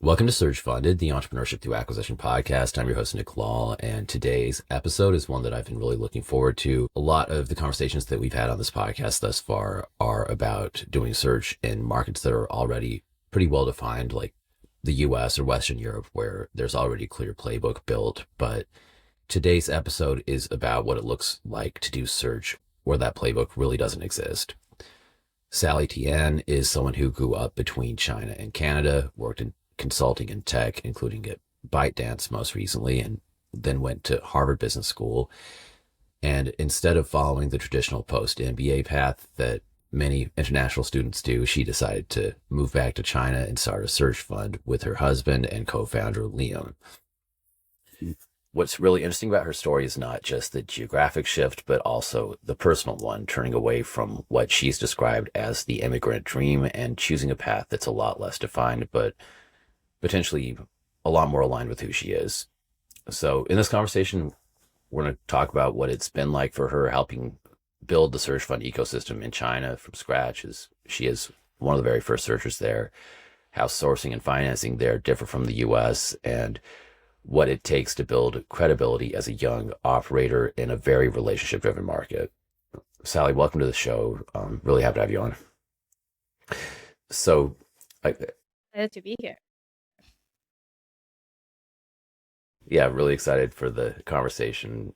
Welcome to Surge Funded, the Entrepreneurship Through Acquisition podcast. I'm your host, Nick Law, and today's episode is one that I've been really looking forward to. A lot of the conversations that we've had on this podcast thus far are about doing search in markets that are already pretty well defined, like the US or Western Europe, where there's already a clear playbook built. But today's episode is about what it looks like to do search where that playbook really doesn't exist. Sally Tian is someone who grew up between China and Canada, worked in consulting and tech, including at ByteDance most recently, and then went to Harvard Business School. And instead of following the traditional post MBA path that many international students do, she decided to move back to China and start a search fund with her husband and co-founder Liam. What's really interesting about her story is not just the geographic shift, but also the personal one, turning away from what she's described as the immigrant dream and choosing a path that's a lot less defined, but potentially a lot more aligned with who she is. So in this conversation, we're going to talk about what it's been like for her helping build the search fund ecosystem in China from scratch, as she is one of the very first searchers there, how sourcing and financing there differ from the US, and what it takes to build credibility as a young operator in a very relationship driven market. Sally, welcome to the show. Really happy to have you on. So, Excited to be here. yeah, really excited for the conversation.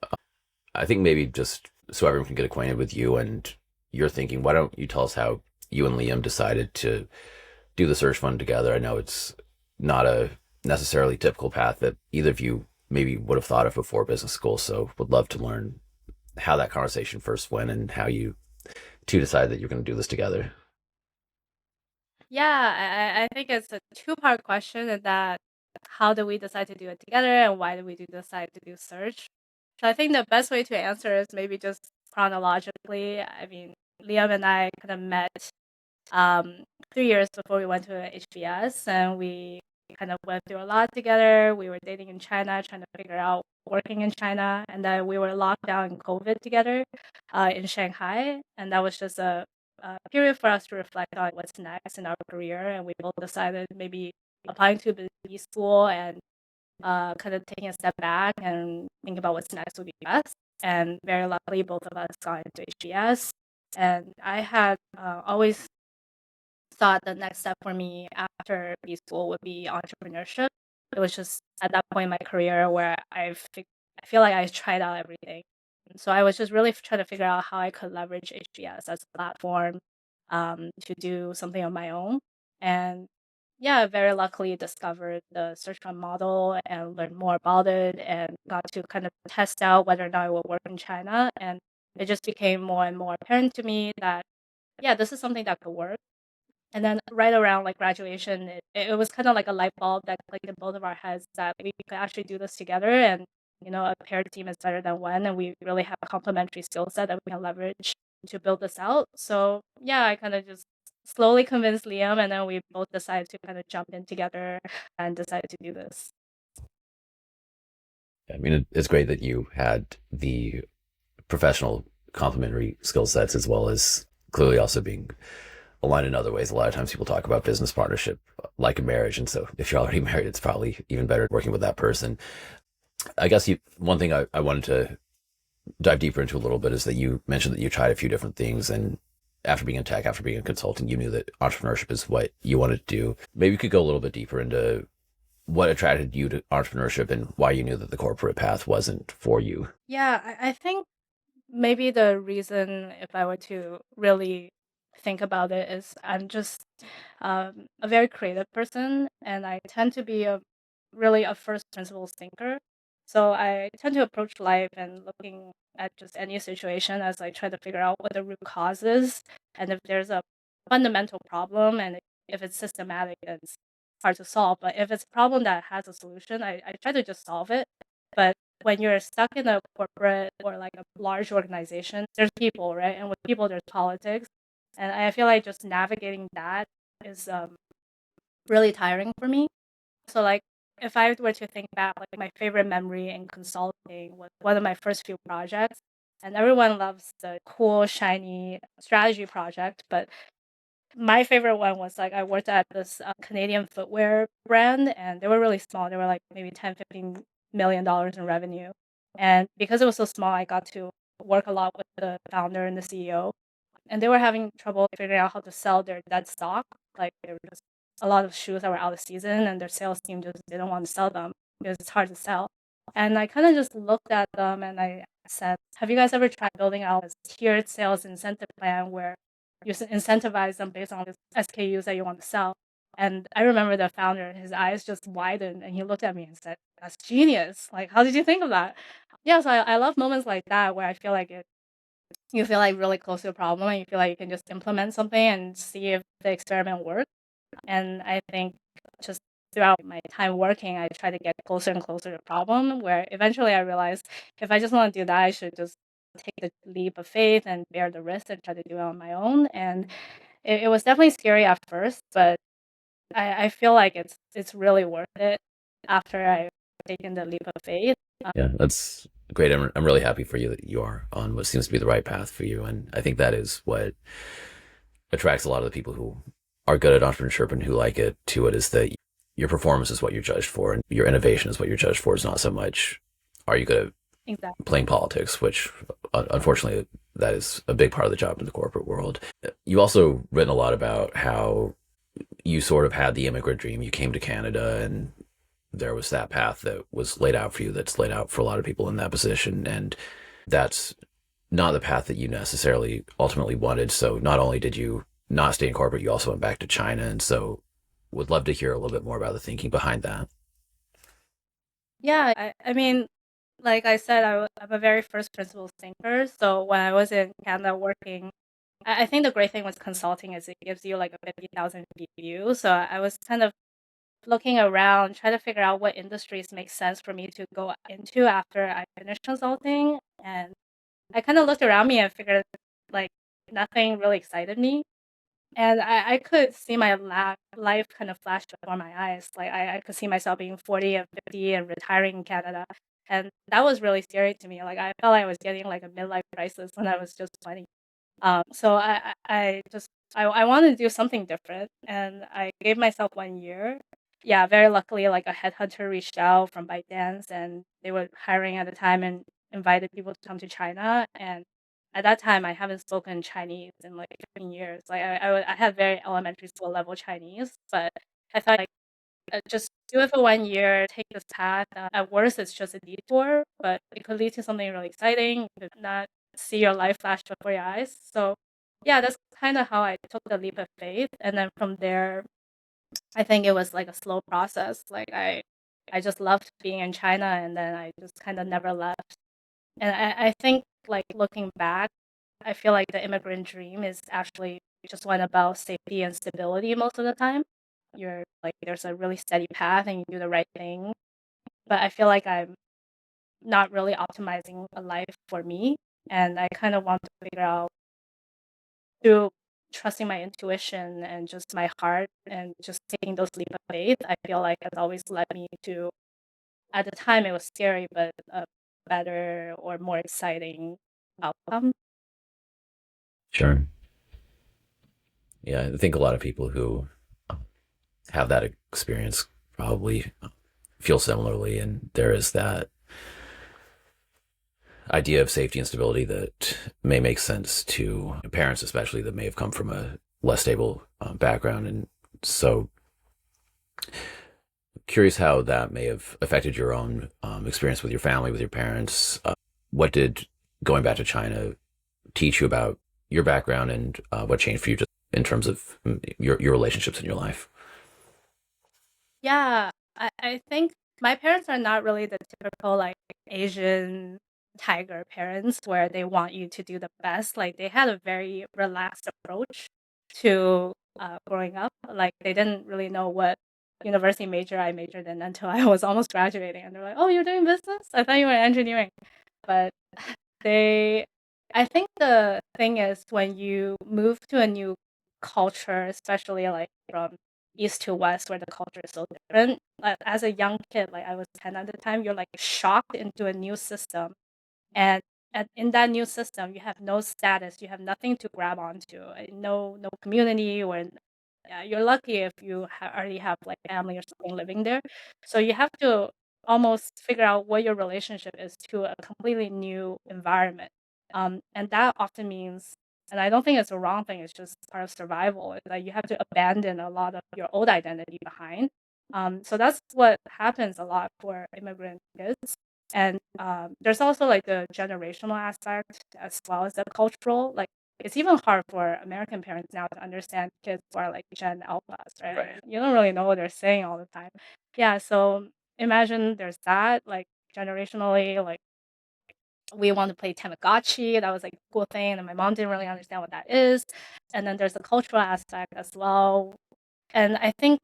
I think maybe just so everyone can get acquainted with you and your thinking, why don't you tell us how you and Liam decided to do the search fund together? I know it's not a necessarily typical path that either of you maybe would have thought of before business school. So would love to learn how that conversation first went and how you two decided that you're going to do this together. Yeah, I think it's a two-part question in that how did we decide to do it together and why did we decide to do search? So I think the best way to answer is maybe just chronologically. I mean, Liam and I kind of met um, 3 years before we went to HBS, and we kind of went through a lot together. We were dating in China, trying to figure out working in China, and then we were locked down in COVID together in Shanghai, and that was just a period for us to reflect on what's next in our career. And we both decided maybe applying to the B school and kind of taking a step back and think about what's next would be best. And very luckily, both of us got into HBS. And I had always thought the next step for me after B school would be entrepreneurship. It was just at that point in my career where I feel like I tried out everything. And so I was just really trying to figure out how I could leverage HBS as a platform to do something on my own. And yeah, very luckily discovered the search fund model and learned more about it and got to kind of test out whether or not it would work in China. And it just became more and more apparent to me that, yeah, this is something that could work. And then right around like graduation, it was kind of like a light bulb that clicked in both of our heads that we could actually do this together. And, a paired team is better than one. And we really have a complementary skill set that we can leverage to build this out. So yeah, I kind of just slowly convinced Liam, and then we both decided to kind of jump in together and decided to do this. I mean, it's great that you had the professional complementary skill sets as well as clearly also being aligned in other ways. A lot of times people talk about business partnership like a marriage. And so if you're already married, it's probably even better working with that person. I guess one thing I wanted to dive deeper into a little bit is that you mentioned that you tried a few different things, and after being in tech, after being a consultant, you knew that entrepreneurship is what you wanted to do. Maybe you could go a little bit deeper into what attracted you to entrepreneurship and why you knew that the corporate path wasn't for you. Yeah, I think maybe the reason, if I were to really think about it, is I'm just a very creative person, and I tend to be really a first principles thinker. So I tend to approach life and looking at just any situation as I try to figure out what the root cause is, and if there's a fundamental problem, and if it's systematic, then it's hard to solve. But if it's a problem that has a solution, I try to just solve it. But when you're stuck in a corporate or like a large organization, there's people, right? And with people, there's politics. And I feel like just navigating that is really tiring for me. So, like, if I were to think back, like, my favorite memory in consulting was one of my first few projects. And everyone loves the cool, shiny strategy project. But my favorite one was like I worked at this Canadian footwear brand, and they were really small. They were like maybe 10, $15 million in revenue. And because it was so small, I got to work a lot with the founder and the CEO. And they were having trouble figuring out how to sell their dead stock. Like there were just a lot of shoes that were out of season, and their sales team just didn't want to sell them because it's hard to sell. And I kind of just looked at them and I said, "Have you guys ever tried building out a tiered sales incentive plan where you incentivize them based on the SKUs that you want to sell?" And I remember the founder, his eyes just widened, and he looked at me and said, "That's genius! Like, how did you think of that?" Yeah, so I love moments like that where I feel like you feel like really close to a problem and you feel like you can just implement something and see if the experiment works. And I think just throughout my time working, I try to get closer and closer to the problem where eventually I realized if I just want to do that, I should just take the leap of faith and bear the risk and try to do it on my own. And it was definitely scary at first, but I feel like it's really worth it after I've taken the leap of faith. Yeah, that's great. I'm really happy for you that you are on what seems to be the right path for you. And I think that is what attracts a lot of the people who are good at entrepreneurship and who like it to it, is that your performance is what you're judged for and your innovation is what you're judged for. It's not so much are you good at Exactly. playing politics, which unfortunately that is a big part of the job in the corporate world. You also written a lot about how you sort of had the immigrant dream. You came to Canada and there was that path that was laid out for you that's laid out for a lot of people in that position. And that's not the path that you necessarily ultimately wanted. So not only did you not stay in corporate, you also went back to China. And so would love to hear a little bit more about the thinking behind that. Yeah, I mean, like I said, I'm a very first principles thinker. So when I was in Canada working, I think the great thing with consulting is it gives you like a 50,000 view. So I was kind of looking around, trying to figure out what industries make sense for me to go into after I finish consulting. And I kind of looked around me and figured like nothing really excited me. And I could see my life kind of flash before my eyes. Like I could see myself being 40 and 50 and retiring in Canada. And that was really scary to me. Like I felt like I was getting like a midlife crisis when I was just 20. So I wanted to do something different, and I gave myself 1 year. Yeah, very luckily, like a headhunter reached out from ByteDance, and they were hiring at the time and invited people to come to China. And at that time, I haven't spoken Chinese in like 15 years. Like I had very elementary school level Chinese, but I thought like just do it for 1 year, take this path. At worst, it's just a detour, but it could lead to something really exciting. You could not see your life flash before your eyes. So, yeah, that's kind of how I took the leap of faith. And then from there, I think it was like a slow process. Like I just loved being in China, and then I just kind of never left. And I think like looking back, I feel like the immigrant dream is actually just one about safety and stability most of the time. You're like there's a really steady path and you do the right thing. But I feel like I'm not really optimizing a life for me. And I kind of want to figure out through trusting my intuition and just my heart and just taking those leap of faith, I feel like has always led me to at the time it was scary, but a better or more exciting outcome. Sure. Yeah, I think a lot of people who have that experience probably feel similarly. And there is that idea of safety and stability that may make sense to parents, especially that may have come from a less stable background. And so, curious how that may have affected your own experience with your family, with your parents. What did going back to China teach you about your background, and what changed for you just in terms of your relationships in your life? Yeah, I think my parents are not really the typical like Asian tiger parents where they want you to do the best. Like they had a very relaxed approach to growing up. Like they didn't really know what university major I majored in until I was almost graduating, and they're like, "Oh, you're doing business? I thought you were engineering." But they I think the thing is when you move to a new culture, especially like from east to west where the culture is so different, as a young kid, like I was 10 at the time, you're like shocked into a new system and in that new system, you have no status, you have nothing to grab onto, no community, or you're lucky if you already have like family or something living there. So you have to almost figure out what your relationship is to a completely new environment. And that often means, and I don't think it's a wrong thing, it's just part of survival, is that you have to abandon a lot of your old identity behind. So that's what happens a lot for immigrant kids. And there's also like the generational aspect as well as the cultural. Like it's even hard for American parents now to understand kids who are like Gen Alphas, right? Right. You don't really know what they're saying all the time. Yeah, so imagine there's that, like generationally, like we want to play Tamagotchi. That was like a cool thing, and my mom didn't really understand what that is. And then there's the cultural aspect as well. And I think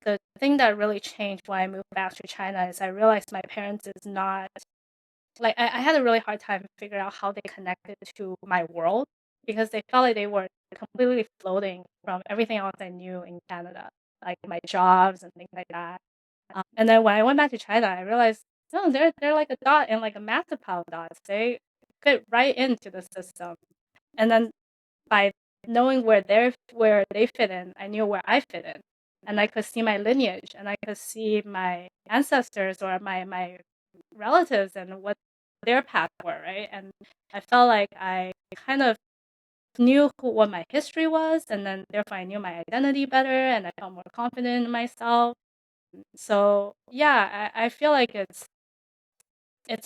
the thing that really changed when I moved back to China is I realized my parents is not like I had a really hard time figuring out how they connected to my world because they felt like they were completely floating from everything else I knew in Canada, like my jobs and things like that. And then when I went back to China, I realized no, they're like a dot in like a massive pile of dots. They fit right into the system. And then by knowing where they fit in, I knew where I fit in, and I could see my lineage, and I could see my ancestors or my relatives and what their paths were, right? And I felt like I kind of knew what my history was, and then therefore I knew my identity better, and I felt more confident in myself. So yeah, I feel like it's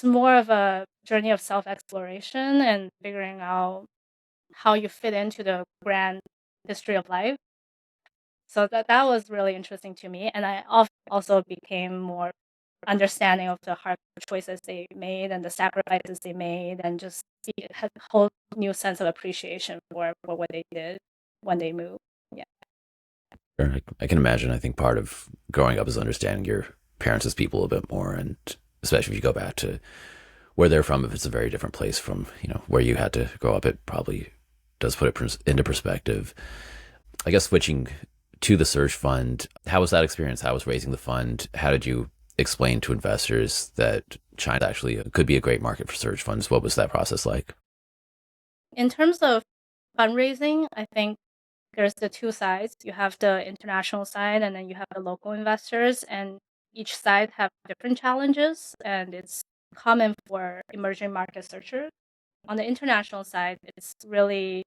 more of a journey of self exploration and figuring out how you fit into the grand history of life. So that was really interesting to me, and I also became more understanding of the hard choices they made and the sacrifices they made, and just had a whole new sense of appreciation for what they did when they moved. Yeah. Sure. I can imagine. I think part of growing up is understanding your parents as people a bit more, and especially if you go back to where they're from, if it's a very different place from where you had to grow up, it probably does put it into perspective. I guess switching to the search fund, how was that experience? How was raising the fund? How did you explain to investors that China actually could be a great market for search funds? What was that process like? In terms of fundraising, I think there's the two sides. You have the international side, and then you have the local investors, and each side have different challenges, and it's common for emerging market searchers. On the international side, it's really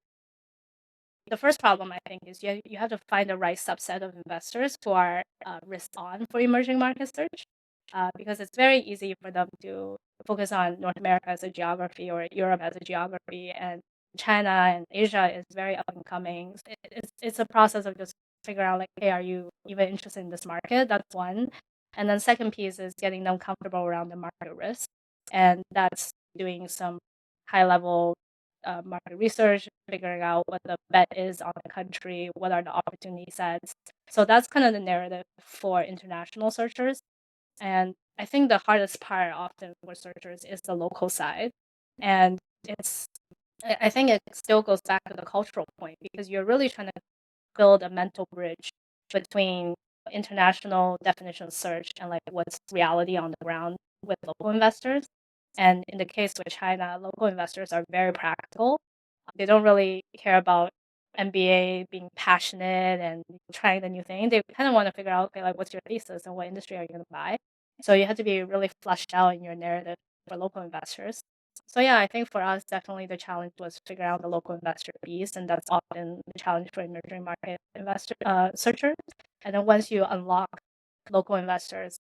the first problem, I think, is you have to find the right subset of investors who are risk on for emerging market search, because it's very easy for them to focus on North America as a geography or Europe as a geography, and China and Asia is very up and coming. It's a process of just figuring out like, hey, are you even interested in this market? That's one. And then second piece is getting them comfortable around the market risk, and that's doing some high level market research, figuring out what the bet is on the country, what are the opportunity sets. So that's kind of the narrative for international searchers. And I think the hardest part often for searchers is the local side. And it's, I think it still goes back to the cultural point because you're really trying to build a mental bridge between international definition of search and like what's reality on the ground with local investors. And in the case with China, local investors are very practical. They don't really care about MBA being passionate and trying the new thing. They kind of want to figure out, okay, like what's your thesis and what industry are you going to buy? So you have to be really fleshed out in your narrative for local investors. So yeah, I think for us, definitely the challenge was figuring out the local investor piece, and that's often the challenge for emerging market investor searchers. And then once you unlock local investors,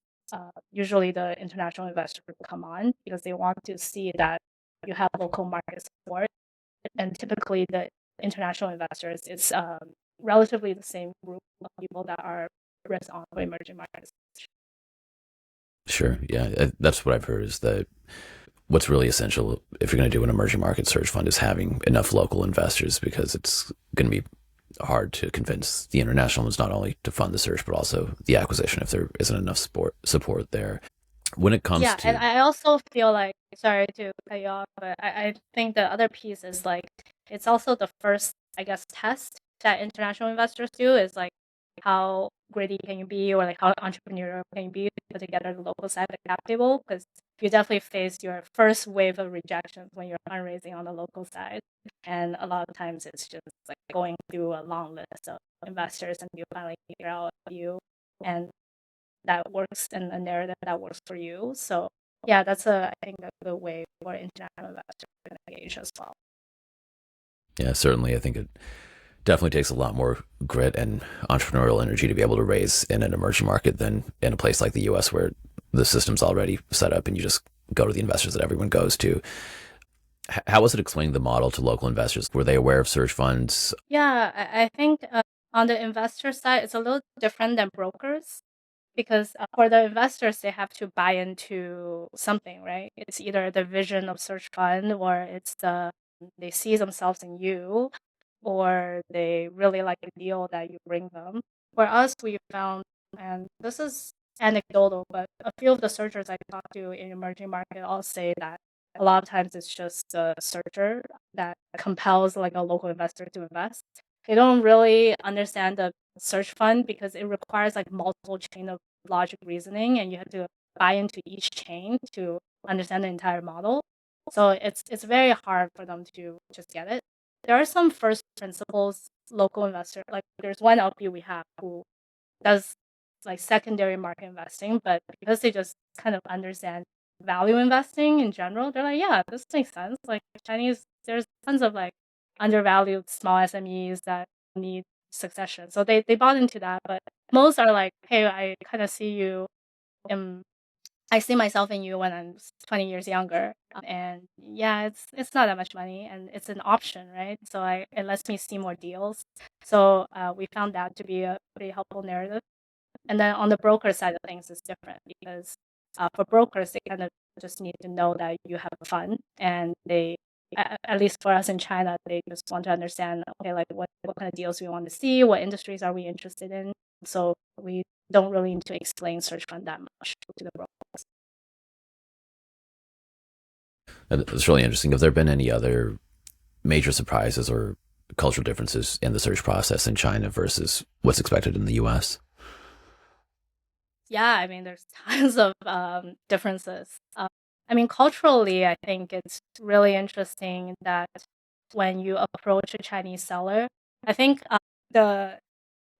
usually the international investors will come on because they want to see that you have local market support. And typically, the international investors is relatively the same group of people that are risk on for emerging markets. Sure. Yeah. That's what I've heard is that what's really essential if you're going to do an emerging market search fund is having enough local investors because it's going to be hard to convince the international ones not only to fund the search, but also the acquisition if there isn't enough support there. When it comes Yeah, and to, I also feel like, sorry to cut you off, but I think the other piece is like, it's also the first, I guess, test that international investors do is like, how gritty can you be or like how entrepreneurial can you be to put together the local side of the cap table? Because you definitely face your first wave of rejections when you're fundraising on the local side. And a lot of times it's just like going through a long list of investors and you finally figure out a few and that works and a narrative that works for you. So yeah, that's I think a good way for international investors to engage as well. Yeah, certainly. I think it definitely takes a lot more grit and entrepreneurial energy to be able to raise in an emerging market than in a place like the US where the system's already set up and you just go to the investors that everyone goes to. How was it explaining the model to local investors? Were they aware of search funds? Yeah, I think on the investor side, it's a little different than brokers because for the investors, they have to buy into something, right? It's either the vision of search fund or it's they see themselves in you or they really like the deal that you bring them. For us, we found, and this is anecdotal, but a few of the searchers I talked to in emerging market all say that a lot of times it's just the searcher that compels like a local investor to invest. They don't really understand the search fund because it requires like multiple chain of logic reasoning and you have to buy into each chain to understand the entire model. So it's very hard for them to just get it. There are some first principles local investor like there's one LP we have who does like secondary market investing, but because they just kind of understand value investing in general, they're like, yeah, this makes sense. Like Chinese, there's tons of like undervalued small SMEs that need succession. So they bought into that, but most are like, hey, I kind of see you in I see myself in you when I'm 20 years younger. And yeah, it's not that much money and it's an option, right? So it lets me see more deals. So we found that to be a pretty helpful narrative. And then on the broker side of things, it's different because for brokers, they kind of just need to know that you have fun and at least for us in China, they just want to understand, okay, like what kind of deals we want to see, what industries are we interested in. So we don't really need to explain search fund that much to the brokers. It's really interesting. Have there been any other major surprises or cultural differences in the search process in China versus what's expected in the US? Yeah, I mean, there's tons of differences. I mean, culturally, I think it's really interesting that when you approach a Chinese seller, I think the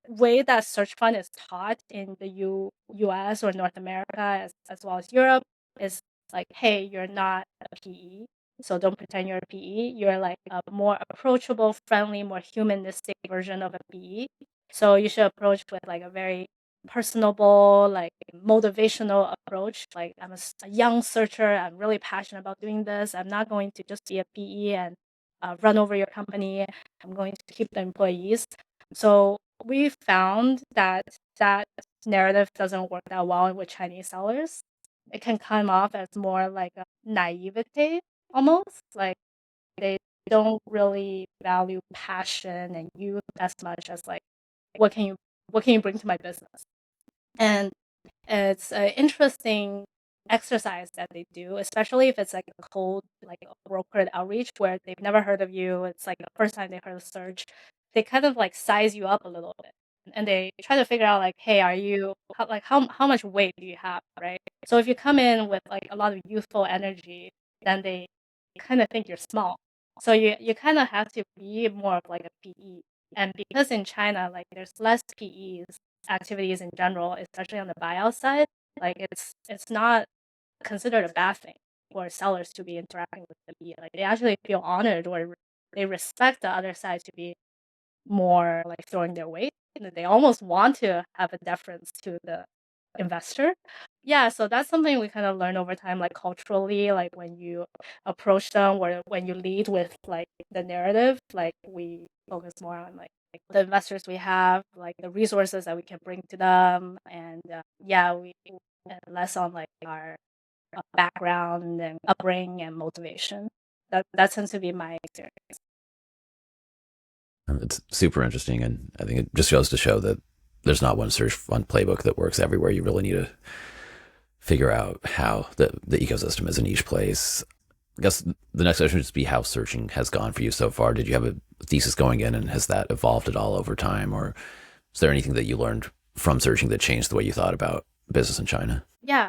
way that search fund is taught in the US or North America as well as Europe is like, hey, you're not a PE, so don't pretend you're a PE. You're like a more approachable, friendly, more humanistic version of a PE. So you should approach with like a very personable, like motivational approach. Like I'm a young searcher. I'm really passionate about doing this. I'm not going to just be a PE and run over your company. I'm going to keep the employees. So we found that that narrative doesn't work that well with Chinese sellers. It can come off as more like a naivete almost. Like they don't really value passion and youth as much as like what can you what can you bring to my business? And it's an interesting exercise that they do, especially if it's like a cold, like a brokered outreach where they've never heard of you. It's like the first time they heard of search. They kind of like size you up a little bit, and they try to figure out like, hey, are you how much weight do you have, right? So if you come in with like a lot of youthful energy, then they kind of think you're small. So you kind of have to be more of like a PE. And because in China, like there's less PEs activities in general, especially on the buyout side, like it's not considered a bad thing for sellers to be interacting with the PE. Like they actually feel honored or they respect the other side to be more like throwing their weight. They almost want to have a deference to the investor. Yeah, so that's something we kind of learn over time, like culturally, like when you approach them or when you lead with like the narrative, like we focus more on like the investors we have, like the resources that we can bring to them, and yeah, we less on like our background and upbringing and motivation. That tends to be my experience. It's super interesting. And I think it just goes to show that there's not one search fund playbook that works everywhere. You really need to figure out how the ecosystem is in each place. I guess the next question would just be how searching has gone for you so far. Did you have a thesis going in and has that evolved at all over time? Or is there anything that you learned from searching that changed the way you thought about business in China? Yeah,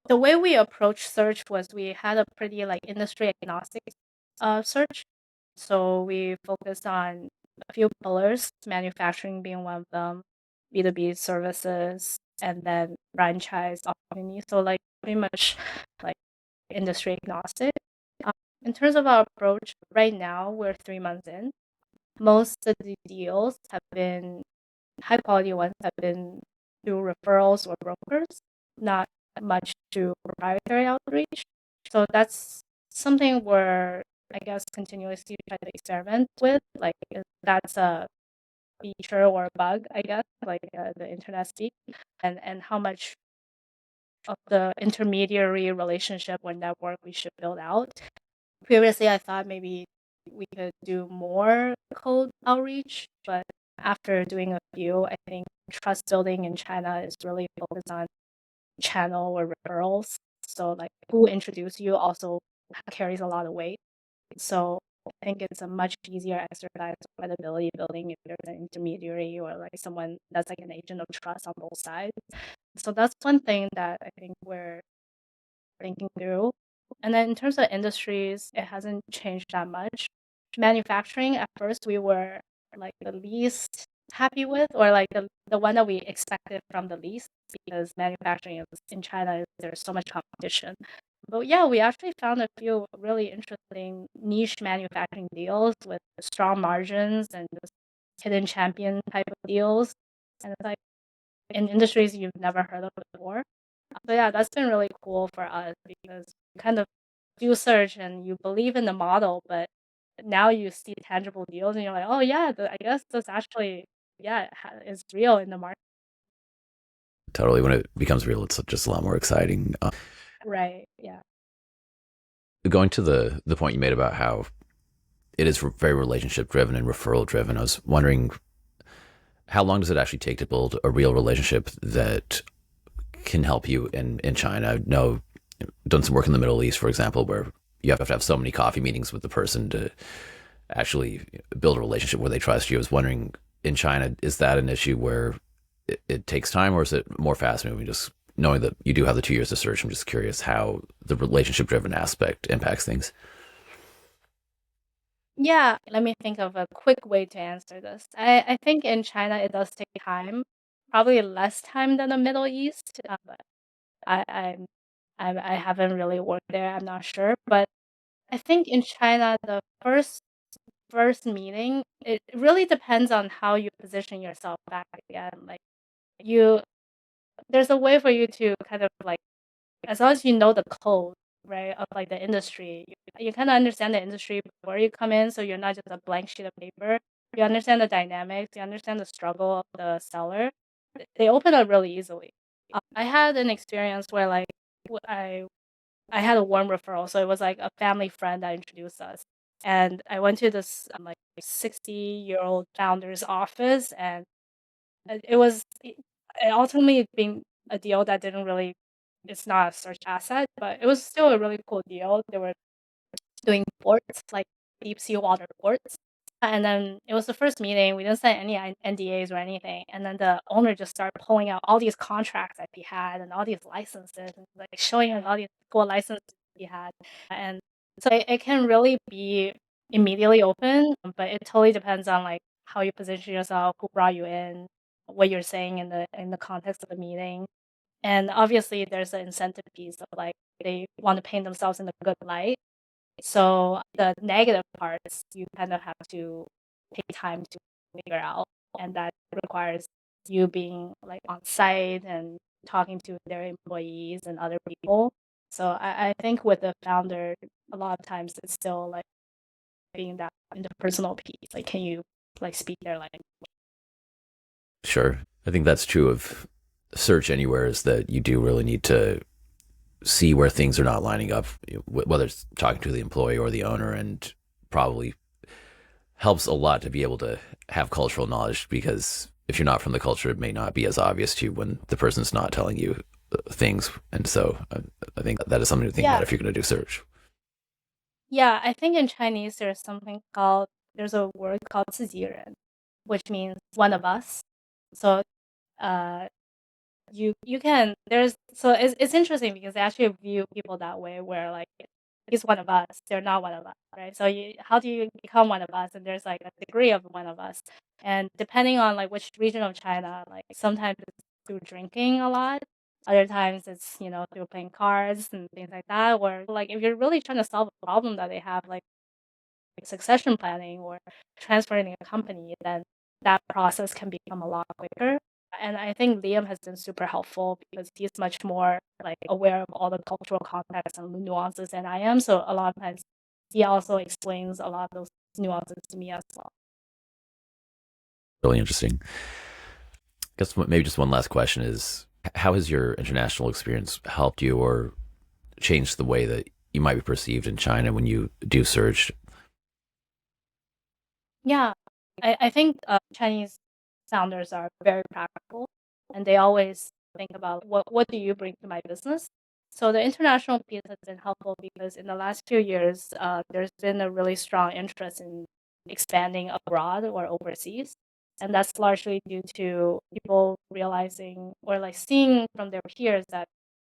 the way we approached search was we had a pretty like industry agnostic search. So we focused on a few pillars, manufacturing being one of them, B2B services, and then franchise opportunities. So like pretty much like industry agnostic. Um, in terms of our approach, right now we're 3 months in. Most of the deals have been high quality ones have been through referrals or brokers, not much through proprietary outreach. So that's something we're, I guess, continuously try to experiment with. Like if that's a feature or a bug, I guess, like the internet speak, and how much of the intermediary relationship or network we should build out. Previously, I thought maybe we could do more cold outreach, but after doing a few, I think trust building in China is really focused on channel or referrals. So, like, who introduced you also carries a lot of weight. So, I think it's a much easier exercise of credibility building if there's an intermediary or like someone that's like an agent of trust on both sides. So, that's one thing that I think we're thinking through. And then in terms of industries, it hasn't changed that much. Manufacturing, at first, we were like the least happy with, or like the one that we expected from the least, because manufacturing is, in China, there's so much competition. But yeah, we actually found a few really interesting niche manufacturing deals with strong margins and just hidden champion type of deals. And it's like in industries you've never heard of before. So yeah, that's been really cool for us because you kind of do search and you believe in the model, but now you see tangible deals and you're like, oh yeah, I guess this actually, yeah, is real in the market. Totally. When it becomes real, it's just a lot more exciting. Right. Yeah. Going to the point you made about how it is very relationship driven and referral driven, I was wondering how long does it actually take to build a real relationship that can help you in China? I know done some work in the Middle East, for example, where you have to have so many coffee meetings with the person to actually build a relationship where they trust you. I was wondering in China, is that an issue where it takes time, or is it more fast moving? Just knowing that you do have the 2 years to search, I'm just curious how the relationship driven aspect impacts things. Yeah. Let me think of a quick way to answer this. I think in China it does take time, probably less time than the Middle East. But I, I'm, I haven't really worked there. I'm not sure, but I think in China the first meeting, it really depends on how you position yourself back again. Like you there's a way for you to kind of like as long as you know the code, right, of like the industry, you kind of understand the industry before you come in, so you're not just a blank sheet of paper. You understand the dynamics, you understand the struggle of the seller. They open up really easily. I had an experience where like I had a warm referral, so it was like a family friend that introduced us. And I went to this like 60-year-old founder's office, and it ultimately being a deal that didn't really. It's not a search asset, but it was still a really cool deal. They were doing ports, like deep sea water ports. And then it was the first meeting. We didn't sign any NDAs or anything. And then the owner just started pulling out all these contracts that he had and all these licenses, and like showing us all these cool licenses he had. And so it can really be immediately open, but it totally depends on like how you position yourself, who brought you in, what you're saying in the context of the meeting. And obviously there's an incentive piece of like they want to paint themselves in a good light. So the negative parts you kind of have to take time to figure out, and that requires you being like on site and talking to their employees and other people. So I think with the founder, a lot of times it's still like being that interpersonal piece. Like, can you like speak their language? Sure. I think that's true of search anywhere, is that you do really need to see where things are not lining up, whether it's talking to the employee or the owner, and probably helps a lot to be able to have cultural knowledge, because if you're not from the culture, it may not be as obvious to you when the person's not telling you things. And so I think that is something to think about Yeah, if you're going to do search. yeah. I think in Chinese there's a word called 自己人, which means one of us. So uh, you can there's so it's interesting because they actually view people that way where like he's one of us, they're not one of us, right? So how do you become one of us? And there's like a degree of one of us, and depending on like which region of China, like sometimes it's through drinking a lot, other times it's through playing cards and things like that. Where like if you're really trying to solve a problem that they have, like succession planning or transferring a company, then that process can become a lot quicker. And I think Liam has been super helpful because he's much more like aware of all the cultural context and nuances than I am. So a lot of times he also explains a lot of those nuances to me as well. Really interesting. I guess maybe just one last question is, how has your international experience helped you or changed the way that you might be perceived in China when you do search? Yeah, I think Chinese founders are very practical, and they always think about what do you bring to my business. So the international piece has been helpful because in the last few years, there's been a really strong interest in expanding abroad or overseas, and that's largely due to people realizing or like seeing from their peers that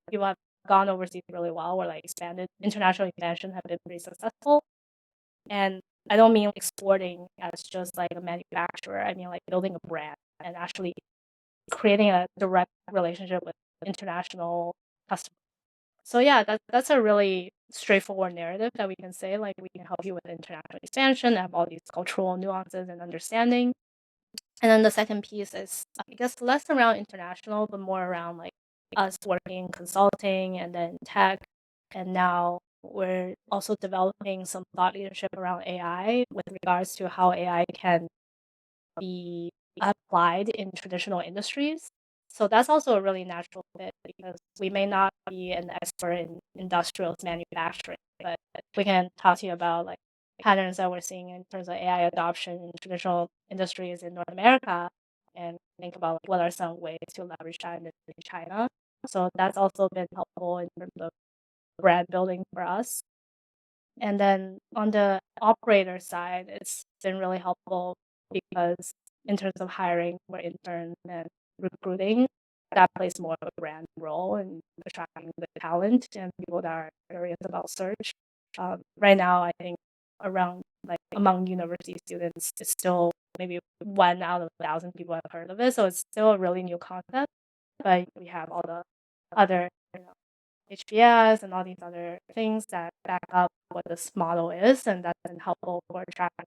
people have gone overseas really well, or like expanded international expansion have been pretty successful. And I don't mean exporting as just like a manufacturer. I mean like building a brand and actually creating a direct relationship with international customers. So yeah, that's a really straightforward narrative that we can say like we can help you with international expansion, have all these cultural nuances and understanding. And then the second piece is, I guess, less around international, but more around like us working consulting and then tech. And now we're also developing some thought leadership around AI with regards to how AI can be applied in traditional industries. So that's also a really natural fit because we may not be an expert in industrials manufacturing, but we can talk to you about like patterns that we're seeing in terms of AI adoption in traditional industries in North America and think about what are some ways to leverage that in China. So that's also been helpful in terms of brand building for us. And then on the operator side, it's been really helpful because in terms of hiring for interns and recruiting, that plays more of a brand role in attracting the talent and people that are curious about search. Right now, I think around like among university students, it's still maybe 1 out of 1,000 people have heard of it. So it's still a really new concept, but we have all the other HBS and all these other things that back up what this model is, and that's been helpful for attracting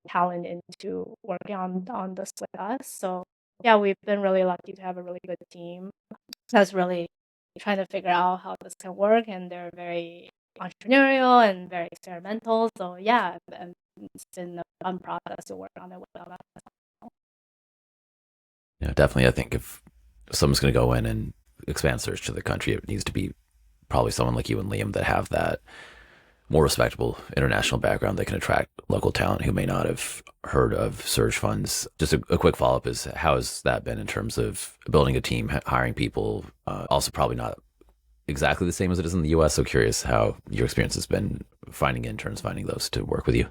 talent into working on this with us. So yeah, we've been really lucky to have a really good team that's really trying to figure out how this can work, and they're very entrepreneurial and very experimental. So yeah, and it's been a fun process to work on it with them. Yeah, definitely. I think if someone's going to go in and expand search to the country, it needs to be probably someone like you and Liam that have that more respectable international background that can attract local talent who may not have heard of search funds. Just a quick follow up is, how has that been in terms of building a team, hiring people? Also, probably not exactly the same as it is in the US. So curious how your experience has been finding interns, finding those to work with you.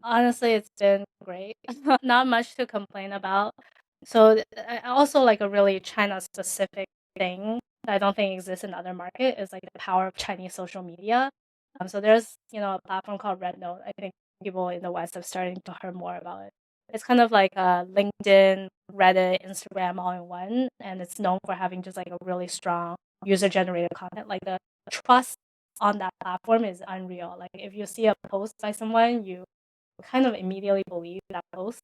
Honestly, it's been great. Not much to complain about. So also like a really China specific thing that I don't think exists in other market is like the power of Chinese social media. So there's a platform called Red Note. I think people in the West have starting to hear more about it. It's kind of like LinkedIn, Reddit, Instagram all in one, and it's known for having just like a really strong user generated content. Like the trust on that platform is unreal. Like if you see a post by someone, you kind of immediately believe that post.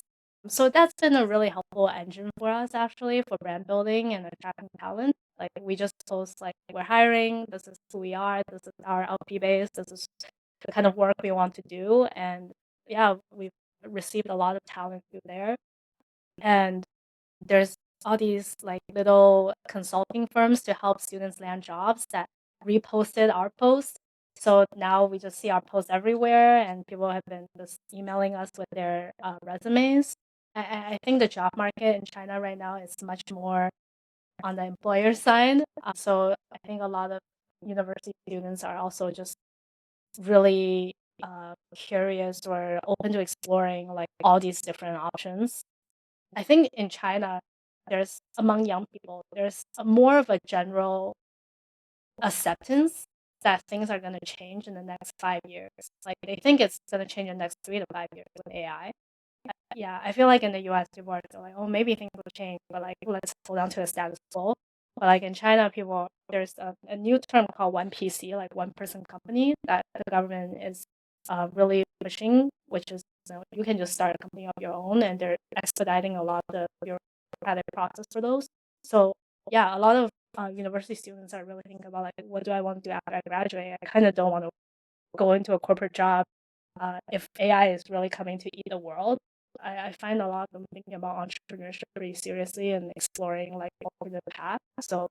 So that's been a really helpful engine for us actually for brand building and attracting talent. Like we just post like we're hiring, this is who we are, this is our LP base, this is the kind of work we want to do. And yeah, we've received a lot of talent through there. And there's all these like little consulting firms to help students land jobs that reposted our post. So now we just see our posts everywhere, and people have been just emailing us with their resumes. I think the job market in China right now is much more on the employer side. So I think a lot of university students are also just really curious or open to exploring like all these different options. I think in China, there's among young people, there's more of a general acceptance that things are going to change in the next 5 years. Like they think it's going to change in the next 3 to 5 years with AI. Yeah, I feel like in the US, people are still like, oh, maybe things will change, but like let's hold on to the status quo. But like in China, people there's a new term called one PC, like one person company that the government is really pushing, which is you can just start a company of your own, and they're expediting a lot of the bureaucratic process for those. So yeah, a lot of university students are really thinking about like, what do I want to do after I graduate? I kind of don't want to go into a corporate job if AI is really coming to eat the world. I find a lot of them thinking about entrepreneurship pretty seriously and exploring like alternative paths. So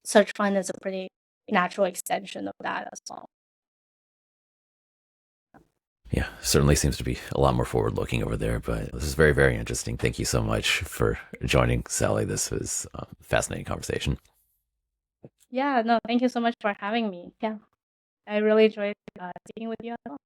search fund is a pretty natural extension of that as well. Yeah, certainly seems to be a lot more forward looking over there, but this is very, very interesting. Thank you so much for joining, Sally. This was a fascinating conversation. Yeah, no, thank you so much for having me. Yeah, I really enjoyed speaking with you as well.